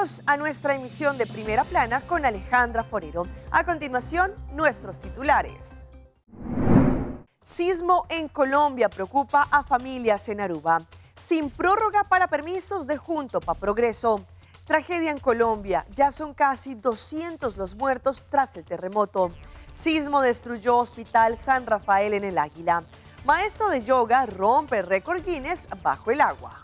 Bienvenidos a nuestra emisión de Primera Plana con Alejandra Forero. A continuación, nuestros titulares. Sismo en Colombia preocupa a familias en Aruba. Sin prórroga para permisos de Junto pa' Progreso. Tragedia en Colombia, ya son casi 200 los muertos tras el terremoto. Sismo destruyó Hospital San Rafael en el Águila. Maestro de yoga rompe récord Guinness bajo el agua.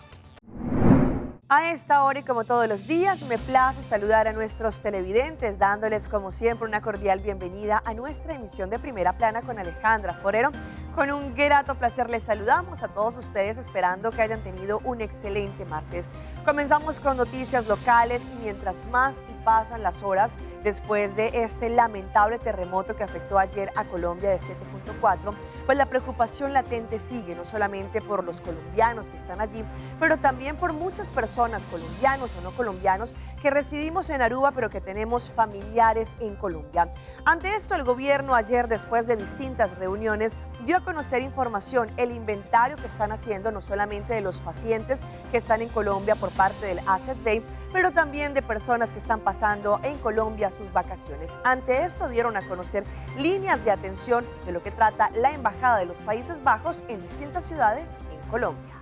A esta hora y como todos los días, me place saludar a nuestros televidentes, dándoles como siempre una cordial bienvenida a nuestra emisión de Primera Plana con Alejandra Forero. Con un grato placer les saludamos a todos ustedes, esperando que hayan tenido un excelente martes. Comenzamos con noticias locales y mientras más y pasan las horas después de este lamentable terremoto que afectó ayer a Colombia de 7.4, pues la preocupación latente sigue, no solamente por los colombianos que están allí, pero también por muchas personas, colombianos o no colombianos, que residimos en Aruba, pero que tenemos familiares en Colombia. Ante esto, el gobierno ayer, después de distintas reuniones, dio a conocer información, el inventario que están haciendo, no solamente de los pacientes que están en Colombia por parte del Asset Bay, pero también de personas que están pasando en Colombia sus vacaciones. Ante esto, dieron a conocer líneas de atención de lo que trata la Embajada de los Países Bajos en distintas ciudades en Colombia.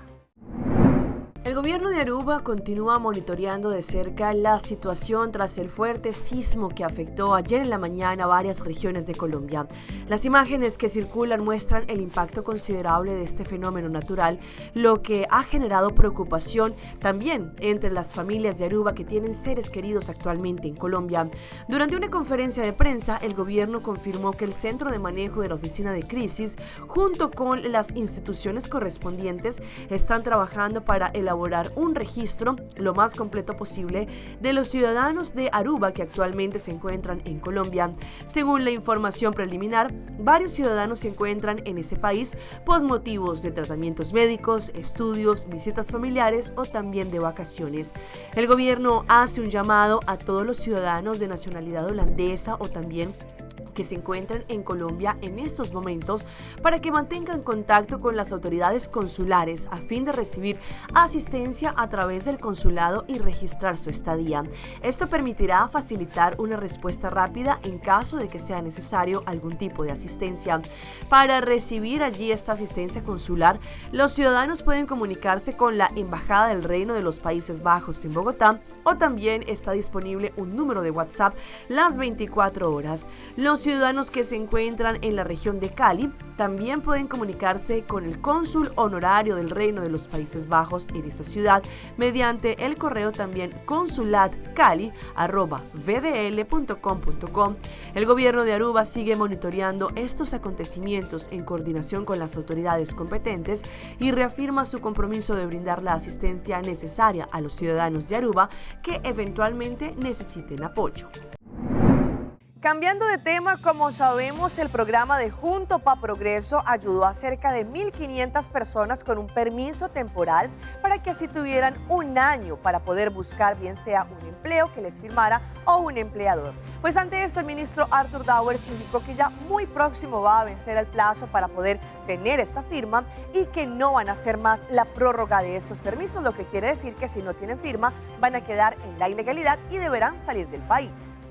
El gobierno de Aruba continúa monitoreando de cerca la situación tras el fuerte sismo que afectó ayer en la mañana varias regiones de Colombia. Las imágenes que circulan muestran el impacto considerable de este fenómeno natural, lo que ha generado preocupación también entre las familias de Aruba que tienen seres queridos actualmente en Colombia. Durante una conferencia de prensa, el gobierno confirmó que el Centro de Manejo de la Oficina de Crisis, junto con las instituciones correspondientes, están trabajando para elaborar un registro lo más completo posible de los ciudadanos de Aruba que actualmente se encuentran en Colombia. Según la información preliminar, varios ciudadanos se encuentran en ese país por motivos de tratamientos médicos, estudios, visitas familiares o también de vacaciones. El gobierno hace un llamado a todos los ciudadanos de nacionalidad holandesa o también que se encuentran en Colombia en estos momentos para que mantengan contacto con las autoridades consulares a fin de recibir asistencia a través del consulado y registrar su estadía. Esto permitirá facilitar una respuesta rápida en caso de que sea necesario algún tipo de asistencia. Para recibir allí esta asistencia consular, los ciudadanos pueden comunicarse con la Embajada del Reino de los Países Bajos en Bogotá o también está disponible un número de WhatsApp las 24 horas. Los ciudadanos que se encuentran en la región de Cali también pueden comunicarse con el cónsul honorario del Reino de los Países Bajos en esa ciudad mediante el correo también consulatcali@vdl.com.co. El gobierno de Aruba sigue monitoreando estos acontecimientos en coordinación con las autoridades competentes y reafirma su compromiso de brindar la asistencia necesaria a los ciudadanos de Aruba que eventualmente necesiten apoyo. Cambiando de tema, como sabemos, el programa de Junto pa' Progreso ayudó a cerca de 1.500 personas con un permiso temporal para que así tuvieran un año para poder buscar bien sea un empleo que les firmara o un empleador. Pues ante esto, el ministro Arthur Dowers indicó que ya muy próximo va a vencer el plazo para poder tener esta firma y que no van a hacer más la prórroga de estos permisos, lo que quiere decir que si no tienen firma van a quedar en la ilegalidad y deberán salir del país.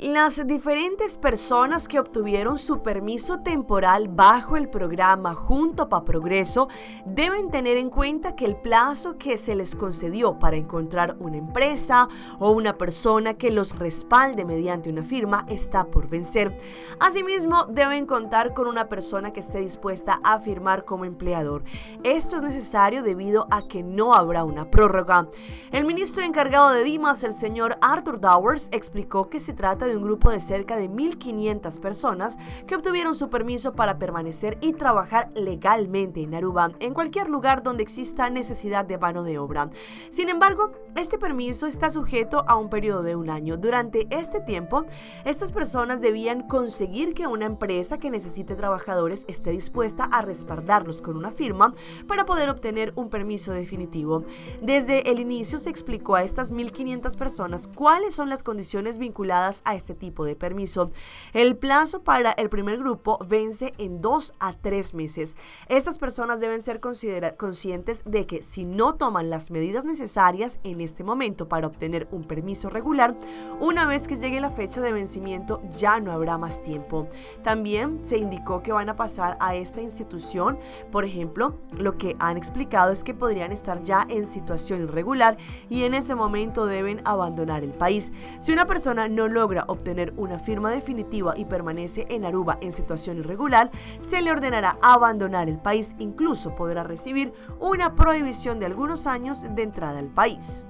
Las diferentes personas que obtuvieron su permiso temporal bajo el programa Junto pa' Progreso deben tener en cuenta que el plazo que se les concedió para encontrar una empresa o una persona que los respalde mediante una firma está por vencer. Asimismo, deben contar con una persona que esté dispuesta a firmar como empleador. Esto es necesario debido a que no habrá una prórroga. El ministro encargado de Dimas, el señor Arthur Dowers, explicó que se trata de un grupo de cerca de 1.500 personas que obtuvieron su permiso para permanecer y trabajar legalmente en Aruba, en cualquier lugar donde exista necesidad de mano de obra. Sin embargo, este permiso está sujeto a un periodo de un año. Durante este tiempo, estas personas debían conseguir que una empresa que necesite trabajadores esté dispuesta a respaldarlos con una firma para poder obtener un permiso definitivo. Desde el inicio se explicó a estas 1.500 personas cuáles son las condiciones vinculadas a este tipo de permiso. El plazo para el primer grupo vence en 2 a 3 meses. Estas personas deben ser conscientes de que si no toman las medidas necesarias en este momento para obtener un permiso regular, una vez que llegue la fecha de vencimiento ya no habrá más tiempo. También se indicó que van a pasar a esta institución. Por ejemplo, lo que han explicado es que podrían estar ya en situación irregular y en ese momento deben abandonar el país. Si una persona no logra obtener una firma definitiva y permanece en Aruba en situación irregular, se le ordenará abandonar el país. Incluso podrá recibir una prohibición de algunos años de entrada al país.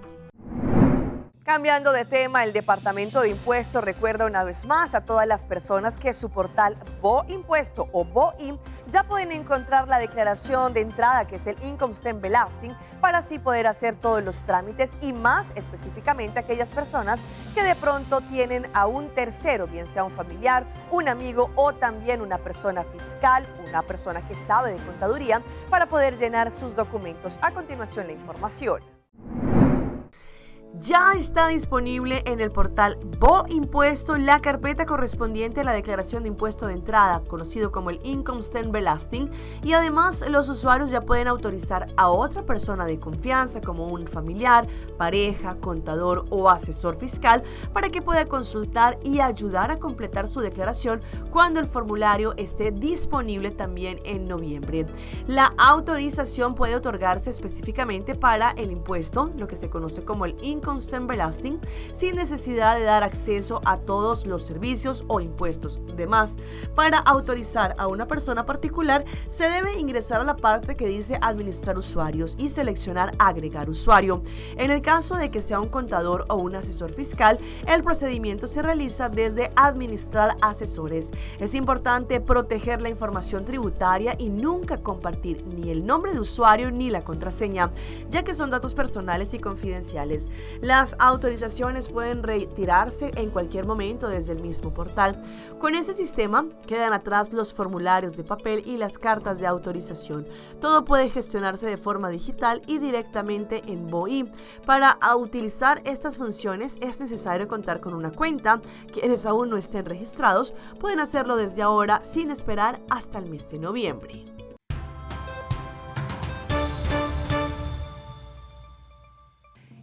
Cambiando de tema, el Departamento de Impuestos recuerda una vez más a todas las personas que su portal BOImpuesto o BOIM ya pueden encontrar la declaración de entrada, que es el Income Stem Belasting, para así poder hacer todos los trámites y más específicamente aquellas personas que de pronto tienen a un tercero, bien sea un familiar, un amigo o también una persona fiscal, una persona que sabe de contaduría, para poder llenar sus documentos. A continuación, la información. Ya está disponible en el portal BOImpuesto la carpeta correspondiente a la declaración de impuesto de entrada, conocido como el Income Stem Belasting, y además los usuarios ya pueden autorizar a otra persona de confianza, como un familiar, pareja, contador o asesor fiscal, para que pueda consultar y ayudar a completar su declaración cuando el formulario esté disponible también en noviembre. La autorización puede otorgarse específicamente para el impuesto, lo que se conoce como el Income Stem Belasting, sin necesidad de dar acceso a todos los servicios o impuestos. Además, para autorizar a una persona particular, se debe ingresar a la parte que dice Administrar usuarios y seleccionar Agregar usuario. En el caso de que sea un contador o un asesor fiscal, el procedimiento se realiza desde Administrar asesores. Es importante proteger la información tributaria y nunca compartir ni el nombre de usuario ni la contraseña, ya que son datos personales y confidenciales. Las autorizaciones pueden retirarse en cualquier momento desde el mismo portal. Con ese sistema quedan atrás los formularios de papel y las cartas de autorización. Todo puede gestionarse de forma digital y directamente en BOI. Para utilizar estas funciones es necesario contar con una cuenta. Quienes aún no estén registrados pueden hacerlo desde ahora sin esperar hasta el mes de noviembre.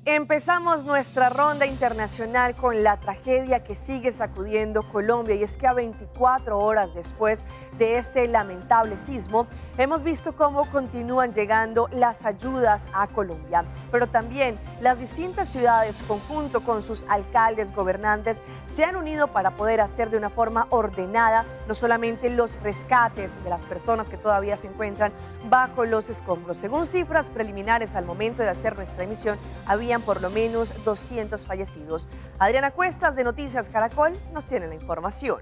Empezamos nuestra ronda internacional con la tragedia que sigue sacudiendo Colombia, y es que a 24 horas después de este lamentable sismo hemos visto cómo continúan llegando las ayudas a Colombia, pero también las distintas ciudades, conjunto con sus alcaldes, gobernantes, se han unido para poder hacer de una forma ordenada no solamente los rescates de las personas que todavía se encuentran bajo los escombros. Según cifras preliminares al momento de hacer nuestra emisión, habían por lo menos 200 fallecidos. Adriana Cuestas, de Noticias Caracol, nos tiene la información.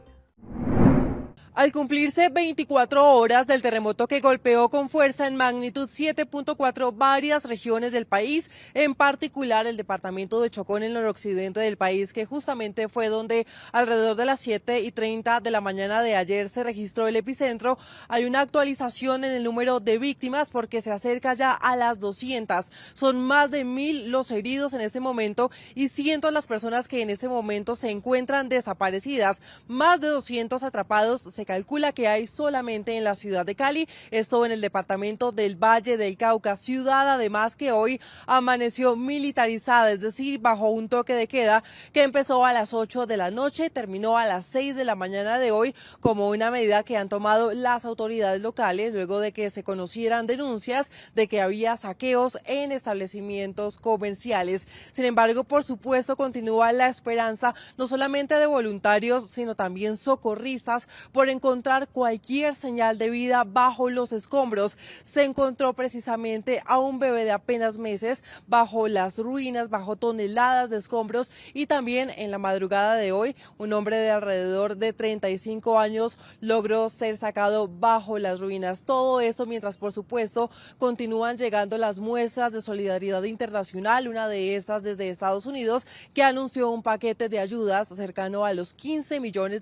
Al cumplirse 24 horas del terremoto que golpeó con fuerza en magnitud 7.4 varias regiones del país, en particular el departamento de Chocó en el noroccidente del país, que justamente fue donde alrededor de las 7:30 de la mañana de ayer se registró el epicentro, hay una actualización en el número de víctimas porque se acerca ya a las 200. Son más de 1.000 los heridos en este momento y cientos las personas que en este momento se encuentran desaparecidas. Más de 200 atrapados se calcula que hay solamente en la ciudad de Cali, esto en el departamento del Valle del Cauca, ciudad además que hoy amaneció militarizada, es decir, bajo un toque de queda que empezó a las 8 de la noche, terminó a las 6 de la mañana de hoy, como una medida que han tomado las autoridades locales luego de que se conocieran denuncias de que había saqueos en establecimientos comerciales. Sin embargo, por supuesto, continúa la esperanza no solamente de voluntarios, sino también socorristas por encontrar cualquier señal de vida bajo los escombros. Se encontró precisamente a un bebé de apenas meses bajo las ruinas, bajo toneladas de escombros, y también en la madrugada de hoy un hombre de alrededor de 35 años logró ser sacado bajo las ruinas. Todo esto mientras, por supuesto, continúan llegando las muestras de solidaridad internacional, una de estas desde Estados Unidos, que anunció un paquete de ayudas cercano a los $15 millones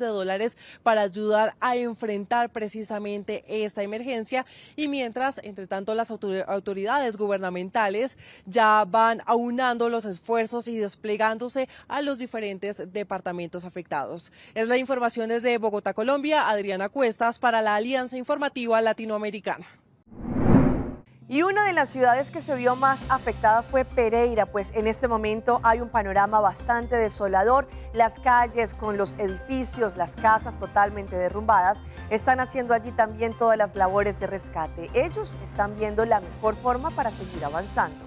para ayudar a enfrentar precisamente esta emergencia. Y mientras, entre tanto, las autoridades gubernamentales ya van aunando los esfuerzos y desplegándose a los diferentes departamentos afectados. Es la información desde Bogotá, Colombia. Adriana Cuestas para la Alianza Informativa Latinoamericana. Y una de las ciudades que se vio más afectada fue Pereira, pues en este momento hay un panorama bastante desolador. Las calles con los edificios, las casas totalmente derrumbadas, están haciendo allí también todas las labores de rescate. Ellos están viendo la mejor forma para seguir avanzando.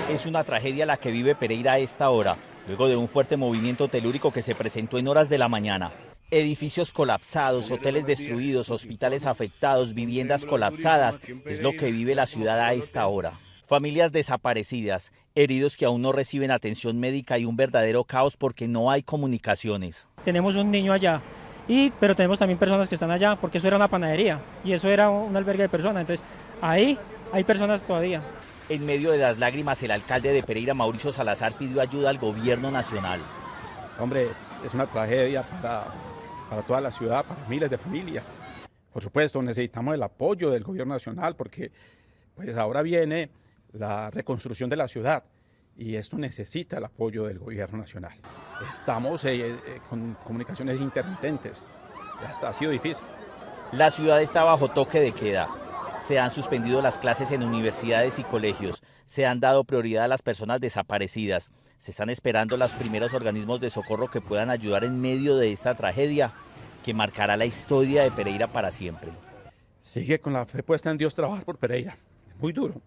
Es una tragedia la que vive Pereira a esta hora, luego de un fuerte movimiento telúrico que se presentó en horas de la mañana. Edificios colapsados, hoteles destruidos, hospitales afectados, viviendas colapsadas, es lo que vive la ciudad a esta hora. Familias desaparecidas, heridos que aún no reciben atención médica y un verdadero caos porque no hay comunicaciones. Tenemos un niño allá, pero tenemos también personas que están allá, porque eso era una panadería y eso era un albergue de personas, entonces ahí hay personas todavía. En medio de las lágrimas, el alcalde de Pereira, Mauricio Salazar, pidió ayuda al gobierno nacional. Hombre, es una tragedia para toda la ciudad, para miles de familias. Por supuesto, necesitamos el apoyo del gobierno nacional porque pues ahora viene la reconstrucción de la ciudad y esto necesita el apoyo del gobierno nacional. Estamos con comunicaciones intermitentes, hasta ha sido difícil. La ciudad está bajo toque de queda. Se han suspendido las clases en universidades y colegios. Se han dado prioridad a las personas desaparecidas. Se están esperando los primeros organismos de socorro que puedan ayudar en medio de esta tragedia que marcará la historia de Pereira para siempre. Sigue con la fe puesta en Dios trabajar por Pereira. Muy duro.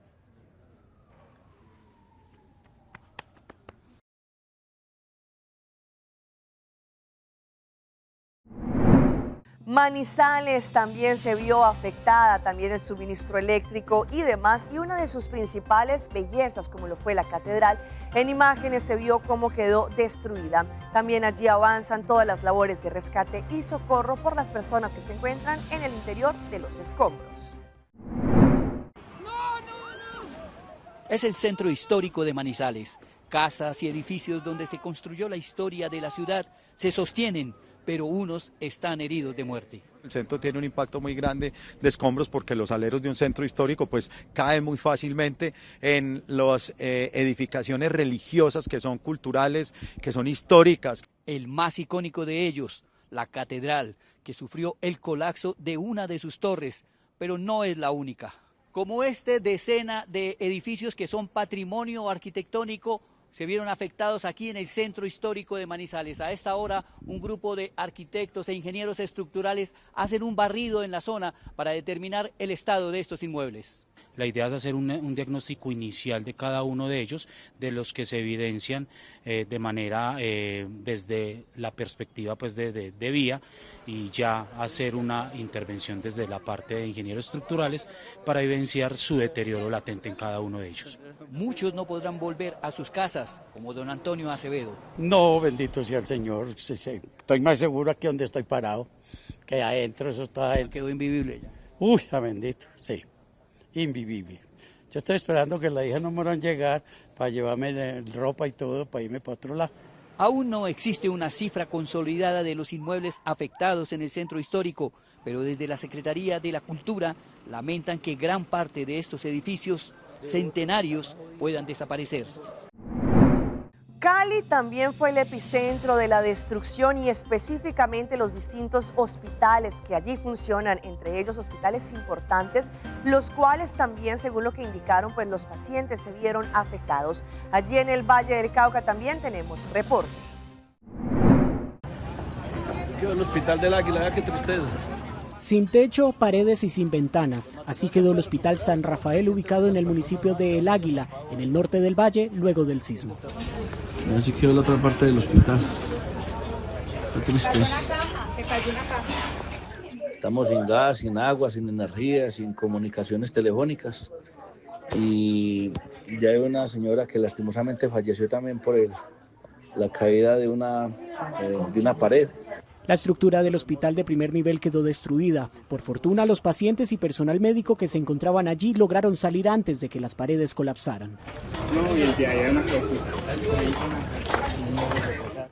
Manizales también se vio afectada, también el suministro eléctrico y demás, y una de sus principales bellezas, como lo fue la catedral, en imágenes se vio cómo quedó destruida. También allí avanzan todas las labores de rescate y socorro por las personas que se encuentran en el interior de los escombros. Es el centro histórico de Manizales. Casas y edificios donde se construyó la historia de la ciudad se sostienen, pero unos están heridos de muerte. El centro tiene un impacto muy grande de escombros porque los aleros de un centro histórico pues caen muy fácilmente en las edificaciones religiosas que son culturales, que son históricas. El más icónico de ellos, la catedral, que sufrió el colapso de una de sus torres, pero no es la única. Como decena de edificios que son patrimonio arquitectónico se vieron afectados aquí en el centro histórico de Manizales. A esta hora, un grupo de arquitectos e ingenieros estructurales hacen un barrido en la zona para determinar el estado de estos inmuebles. La idea es hacer un diagnóstico inicial de cada uno de ellos, de los que se evidencian de manera desde la perspectiva pues, de vía, y ya hacer una intervención desde la parte de ingenieros estructurales para evidenciar su deterioro latente en cada uno de ellos. Muchos no podrán volver a sus casas, como don Antonio Acevedo. No, bendito sea el Señor, estoy más seguro aquí donde estoy parado, que adentro eso está... Quedó invivible ya. Uy, bendito, sí, invivible. Yo estoy esperando que la hija no muera en llegar para llevarme ropa y todo, para irme para otro lado. Aún no existe una cifra consolidada de los inmuebles afectados en el centro histórico, pero desde la Secretaría de la Cultura lamentan que gran parte de estos edificios centenarios puedan desaparecer. Cali también fue el epicentro de la destrucción y específicamente los distintos hospitales que allí funcionan, entre ellos hospitales importantes, los cuales también, según lo que indicaron, pues los pacientes se vieron afectados. Allí en el Valle del Cauca también tenemos reporte. Quedó el Hospital del Águila, qué tristeza. Sin techo, paredes y sin ventanas. Así quedó el Hospital San Rafael, ubicado en el municipio de El Águila, en el norte del valle, luego del sismo. Así quedó la otra parte del hospital. Qué tristeza. Estamos sin gas, sin agua, sin energía, sin comunicaciones telefónicas. Y ya hay una señora que lastimosamente falleció también por la caída de una pared. La estructura del hospital de primer nivel quedó destruida. Por fortuna, los pacientes y personal médico que se encontraban allí lograron salir antes de que las paredes colapsaran.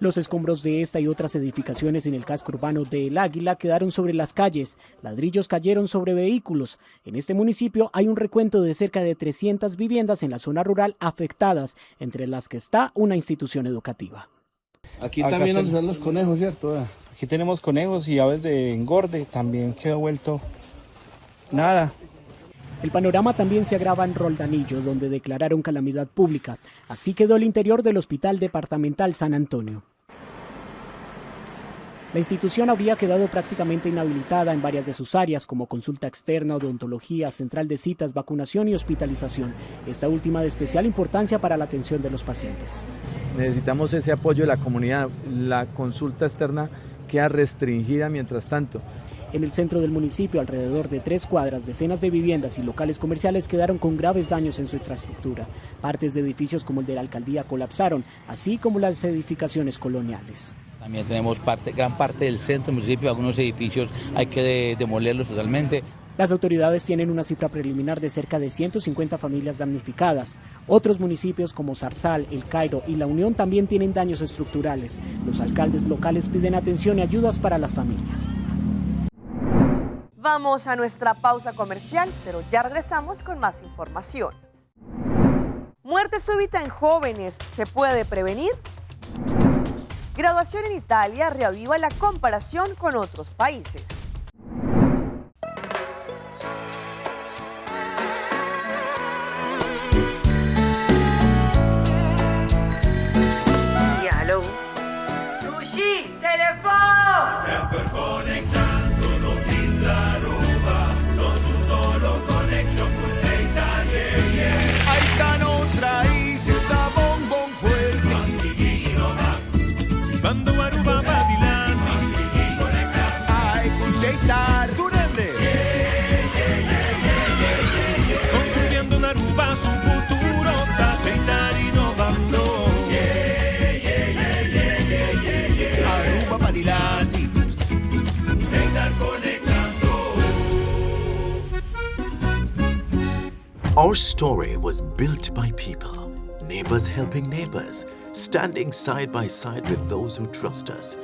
Los escombros de esta y otras edificaciones en el casco urbano de El Águila quedaron sobre las calles, ladrillos cayeron sobre vehículos. En este municipio hay un recuento de cerca de 300 viviendas en la zona rural afectadas, entre las que está una institución educativa. Aquí también donde están los conejos, ¿cierto? Aquí tenemos conejos y aves de engorde, también quedó vuelto nada. El panorama también se agrava en Roldanillo, donde declararon calamidad pública. Así quedó el interior del Hospital Departamental San Antonio. La institución habría quedado prácticamente inhabilitada en varias de sus áreas, como consulta externa, odontología, central de citas, vacunación y hospitalización. Esta última de especial importancia para la atención de los pacientes. Necesitamos ese apoyo de la comunidad. La consulta externa queda restringida mientras tanto. En el centro del municipio, alrededor de 3 cuadras, decenas de viviendas y locales comerciales quedaron con graves daños en su infraestructura. Partes de edificios como el de la alcaldía colapsaron, así como las edificaciones coloniales. También tenemos gran parte del centro del municipio, algunos edificios hay que demolerlos totalmente. Las autoridades tienen una cifra preliminar de cerca de 150 familias damnificadas. Otros municipios como Zarzal, El Cairo y La Unión también tienen daños estructurales. Los alcaldes locales piden atención y ayudas para las familias. Vamos a nuestra pausa comercial, pero ya regresamos con más información. ¿Muerte súbita en jóvenes se puede prevenir? Graduación en Italia reaviva la comparación con otros países. Diallo. Luigi, teléfono! Sempre conectándonos Isla Aruba, non un solo connection con Italia. Ahí otra isla bombón fuerte. Masiguino va. Quando Aruba va di là. Masiguino conectado. Ai con Italia. Durende. Construyendo una Aruba su futuro. Da Italia innovando. Aruba va di là. Our story was built by people, neighbors helping neighbors, standing side by side with those who trust us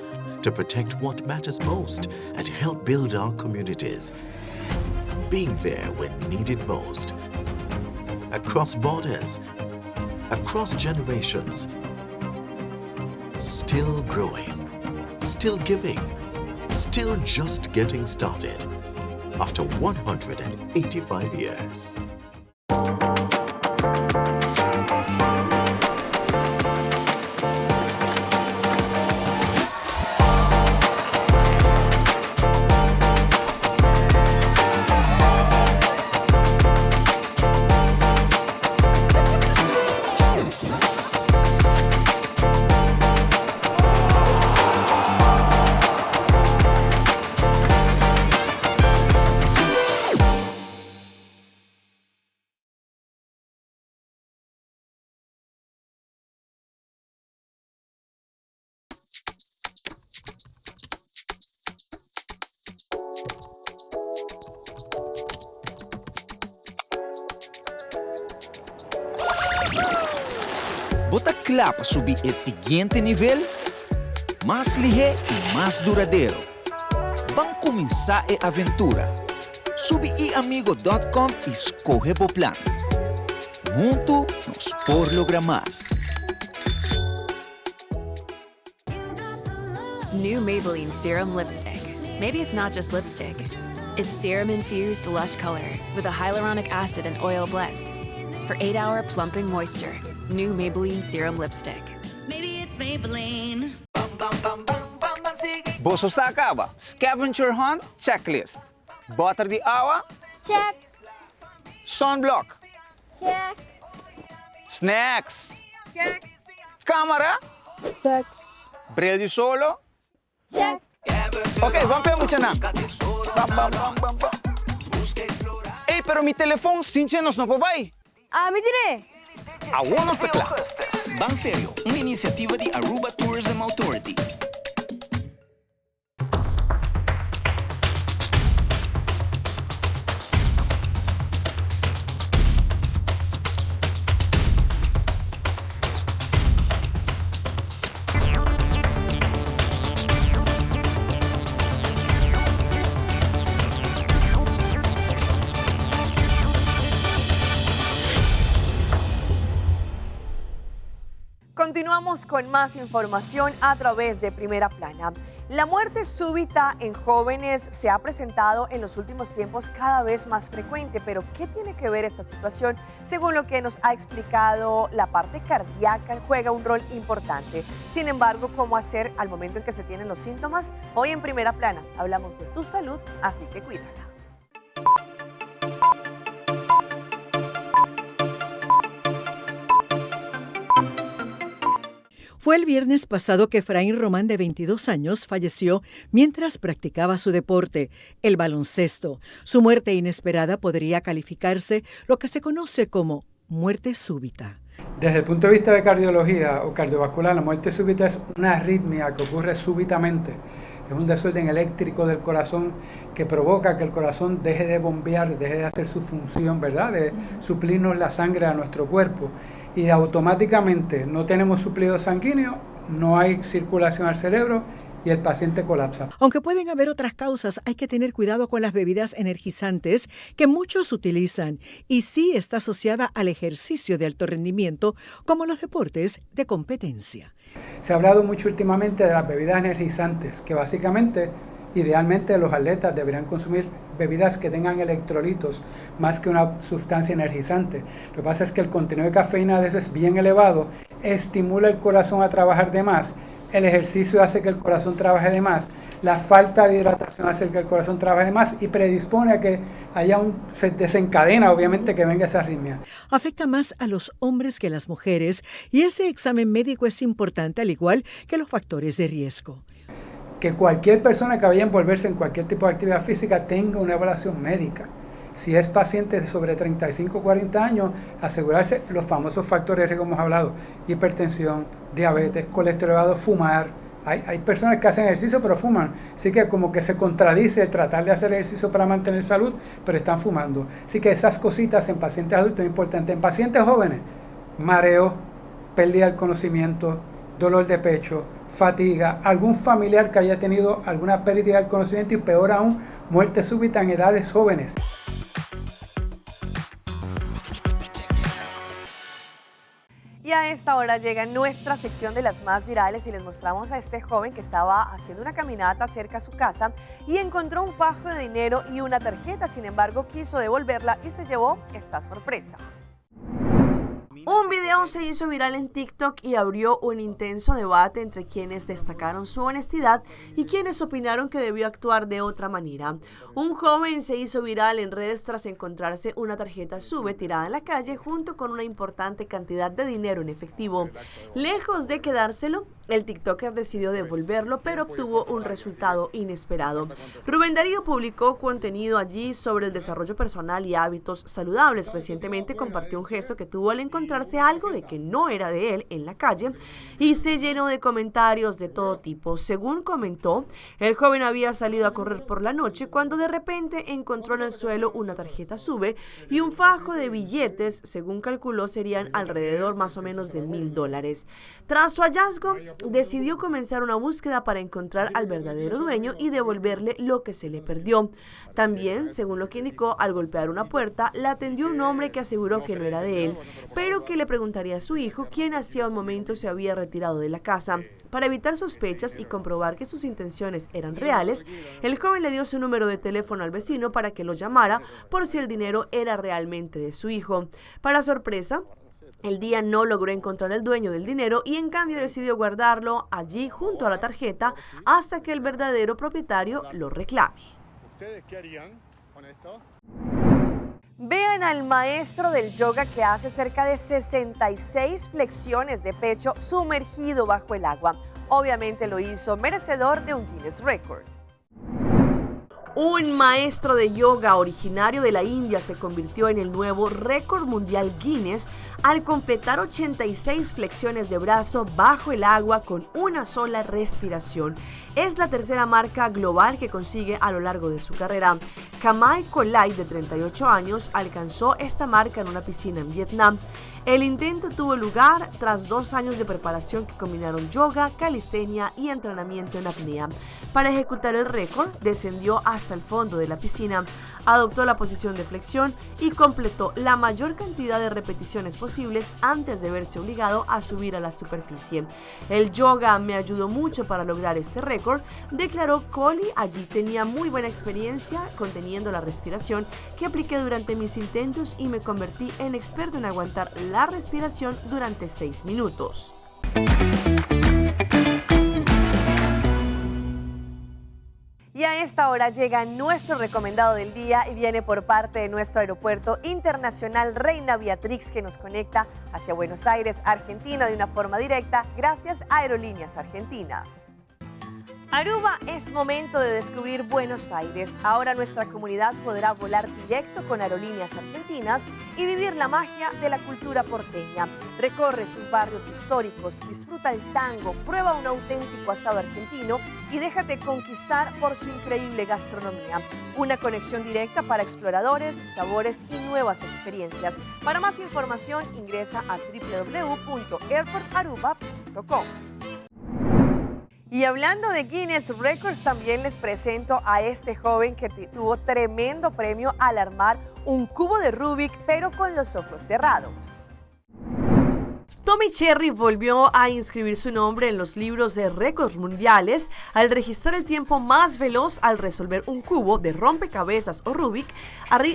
to protect what matters most and help build our communities. Being there when needed most. Across borders, across generations. Still growing, still giving, still just getting started. After 185 years. Bota claro para subir el siguiente nivel, más ligero y más duradero. Vamos a comenzar a aventura. Sube iamigo.com y escoge el plan. Juntos nos por lograr más. New Maybelline Serum Lipstick. Maybe it's not just lipstick. It's serum-infused lush color with a hyaluronic acid and oil blend. For 8-hour plumping moisture. New Maybelline Serum Lipstick. Maybe it's Maybelline. Boso sa acaba. Scavenger hunt checklist. Butter the hour. Check. Sunblock. Check. Snacks. Check. Cámara. Check. Brilho solo. Check. Ok, vamos a mucho na. Hey, pero mi teléfono Cintia nos no puede. Ah, me tiré. Aguamos tecla. Ban Serio, uma iniciativa de Aruba Tourism Authority. Seguimos con más información a través de Primera Plana. La muerte súbita en jóvenes se ha presentado en los últimos tiempos cada vez más frecuente, pero ¿qué tiene que ver esta situación? Según lo que nos ha explicado, la parte cardíaca juega un rol importante. Sin embargo, ¿cómo hacer al momento en que se tienen los síntomas? Hoy en Primera Plana hablamos de tu salud, así que cuídala. Fue el viernes pasado que Efraín Román, de 22 años, falleció mientras practicaba su deporte, el baloncesto. Su muerte inesperada podría calificarse lo que se conoce como muerte súbita. Desde el punto de vista de cardiología o cardiovascular, la muerte súbita es una arritmia que ocurre súbitamente. Es un desorden eléctrico del corazón que provoca que el corazón deje de bombear, deje de hacer su función, ¿verdad?, de suplirnos la sangre a nuestro cuerpo. Y automáticamente no tenemos suplido sanguíneo, no hay circulación al cerebro y el paciente colapsa. Aunque pueden haber otras causas, hay que tener cuidado con las bebidas energizantes que muchos utilizan y sí está asociada al ejercicio de alto rendimiento como los deportes de competencia. Se ha hablado mucho últimamente de las bebidas energizantes, que básicamente, idealmente los atletas deberían consumir bebidas que tengan electrolitos más que una sustancia energizante. Lo que pasa es que el contenido de cafeína de eso es bien elevado, estimula el corazón a trabajar de más, el ejercicio hace que el corazón trabaje de más, la falta de hidratación hace que el corazón trabaje de más y predispone a que se desencadena obviamente que venga esa arritmia. Afecta más a los hombres que a las mujeres y ese examen médico es importante al igual que los factores de riesgo. Que cualquier persona que vaya a envolverse en cualquier tipo de actividad física tenga una evaluación médica. Si es paciente de sobre 35 o 40 años, asegurarse los famosos factores de riesgo que hemos hablado: hipertensión, diabetes, colesterol elevado, fumar. Hay personas que hacen ejercicio pero fuman, así que como que se contradice tratar de hacer ejercicio para mantener salud, pero están fumando. Así que esas cositas en pacientes adultos es importante. En pacientes jóvenes, mareo, pérdida del conocimiento, dolor de pecho, fatiga, algún familiar que haya tenido alguna pérdida del conocimiento y peor aún, muerte súbita en edades jóvenes. Y a esta hora llega nuestra sección de las más virales y les mostramos a este joven que estaba haciendo una caminata cerca a su casa y encontró un fajo de dinero y una tarjeta. Sin embargo, quiso devolverla y se llevó esta sorpresa. Un video se hizo viral en TikTok y abrió un intenso debate entre quienes destacaron su honestidad y quienes opinaron que debió actuar de otra manera. Un joven se hizo viral en redes tras encontrarse una tarjeta SUBE tirada en la calle junto con una importante cantidad de dinero en efectivo. Lejos de quedárselo, el TikToker decidió devolverlo, pero obtuvo un resultado inesperado. Rubén Darío publicó contenido allí sobre el desarrollo personal y hábitos saludables. Recientemente compartió un gesto que tuvo al encontrarse algo de que no era de él en la calle y se llenó de comentarios de todo tipo. Según comentó, el joven había salido a correr por la noche cuando de repente encontró en el suelo una tarjeta SUBE y un fajo de billetes. Según calculó, serían alrededor más o menos de $1,000. Tras su hallazgo, decidió comenzar una búsqueda para encontrar al verdadero dueño y devolverle lo que se le perdió. También, según lo que indicó, al golpear una puerta, la atendió un hombre que aseguró que no era de él, pero que le preguntaría a su hijo, quien hacía un momento se había retirado de la casa. Para evitar sospechas y comprobar que sus intenciones eran reales, el joven le dio su número de teléfono al vecino para que lo llamara por si el dinero era realmente de su hijo. Para sorpresa, el día no logró encontrar el dueño del dinero y en cambio decidió guardarlo allí junto a la tarjeta hasta que el verdadero propietario lo reclame. ¿Ustedes qué harían con esto? Vean al maestro del yoga que hace cerca de 66 flexiones de pecho sumergido bajo el agua. Obviamente lo hizo merecedor de un Guinness Records. Un maestro de yoga originario de la India se convirtió en el nuevo récord mundial Guinness al completar 86 flexiones de brazo bajo el agua con una sola respiración. Es la tercera marca global que consigue a lo largo de su carrera. Kamai Kolai, de 38 años, alcanzó esta marca en una piscina en Vietnam. El intento tuvo lugar tras 2 años de preparación que combinaron yoga, calistenia y entrenamiento en apnea. Para ejecutar el récord, descendió hasta hasta el fondo de la piscina, adoptó la posición de flexión y completó la mayor cantidad de repeticiones posibles antes de verse obligado a subir a la superficie. El yoga me ayudó mucho para lograr este récord, declaró Kohli. Allí tenía muy buena experiencia conteniendo la respiración que apliqué durante mis intentos y me convertí en experto en aguantar la respiración durante 6 minutos. Y a esta hora llega nuestro recomendado del día y viene por parte de nuestro aeropuerto internacional Reina Beatrix, que nos conecta hacia Buenos Aires, Argentina, de una forma directa gracias a Aerolíneas Argentinas. Aruba, es momento de descubrir Buenos Aires. Ahora nuestra comunidad podrá volar directo con Aerolíneas Argentinas y vivir la magia de la cultura porteña. Recorre sus barrios históricos, disfruta el tango, prueba un auténtico asado argentino y déjate conquistar por su increíble gastronomía. Una conexión directa para exploradores, sabores y nuevas experiencias. Para más información ingresa a www.airportaruba.com. Y hablando de Guinness Records, también les presento a este joven que tuvo tremendo premio al armar un cubo de Rubik, pero con los ojos cerrados. Tommy Cherry volvió a inscribir su nombre en los libros de récords mundiales al registrar el tiempo más veloz al resolver un cubo de rompecabezas o Rubik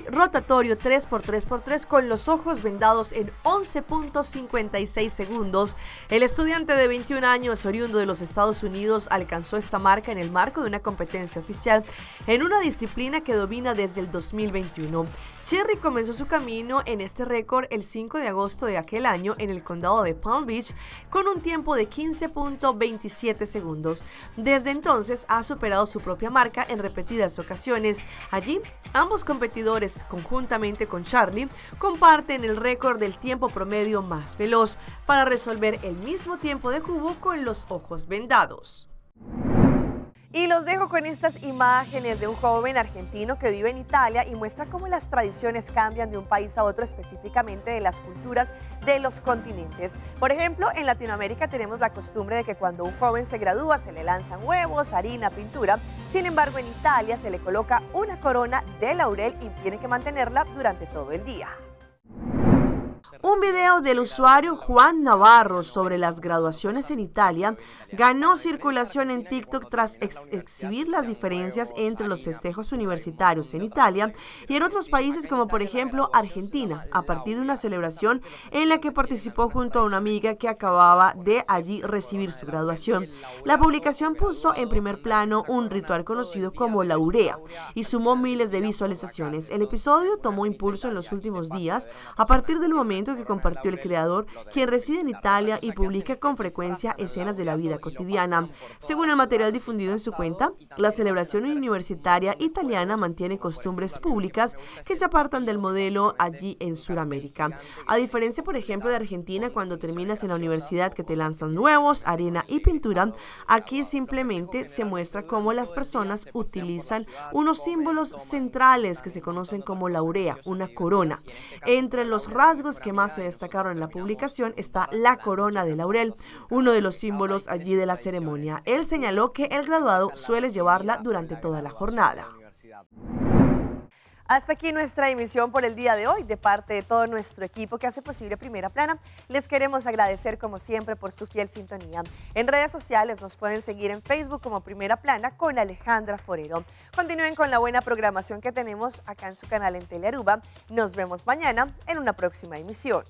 rotatorio 3x3x3 con los ojos vendados en 11.56 segundos. El estudiante de 21 años, oriundo de los Estados Unidos, alcanzó esta marca en el marco de una competencia oficial en una disciplina que domina desde el 2021. Cherry comenzó su camino en este récord el 5 de agosto de aquel año en el condado de Palm Beach con un tiempo de 15.27 segundos. Desde entonces ha superado su propia marca en repetidas ocasiones. Allí, ambos competidores, conjuntamente con Charlie, comparten el récord del tiempo promedio más veloz para resolver el mismo tiempo de cubo con los ojos vendados. Y los dejo con estas imágenes de un joven argentino que vive en Italia y muestra cómo las tradiciones cambian de un país a otro, específicamente de las culturas de los continentes. Por ejemplo, en Latinoamérica tenemos la costumbre de que cuando un joven se gradúa se le lanzan huevos, harina, pintura. Sin embargo, en Italia se le coloca una corona de laurel y tiene que mantenerla durante todo el día. Un video del usuario Juan Navarro sobre las graduaciones en Italia ganó circulación en TikTok tras exhibir las diferencias entre los festejos universitarios en Italia y en otros países como por ejemplo Argentina, a partir de una celebración en la que participó junto a una amiga que acababa de allí recibir su graduación. La publicación puso en primer plano un ritual conocido como la urea y sumó miles de visualizaciones. El episodio tomó impulso en los últimos días a partir del momento que compartió el creador, quien reside en Italia y publica con frecuencia escenas de la vida cotidiana. Según el material difundido en su cuenta, la celebración universitaria italiana mantiene costumbres públicas que se apartan del modelo allí en Sudamérica. A diferencia, por ejemplo, de Argentina, cuando terminas en la universidad que te lanzan huevos, arena y pintura, aquí simplemente se muestra cómo las personas utilizan unos símbolos centrales que se conocen como la urea, una corona. Entre los rasgos que más se destacaron en la publicación está la corona de laurel, uno de los símbolos allí de la ceremonia. Él señaló que el graduado suele llevarla durante toda la jornada. Hasta aquí nuestra emisión por el día de hoy. De parte de todo nuestro equipo que hace posible Primera Plana, les queremos agradecer como siempre por su fiel sintonía. En redes sociales nos pueden seguir en Facebook como Primera Plana con Alejandra Forero. Continúen con la buena programación que tenemos acá en su canal en Telearuba. Nos vemos mañana en una próxima emisión.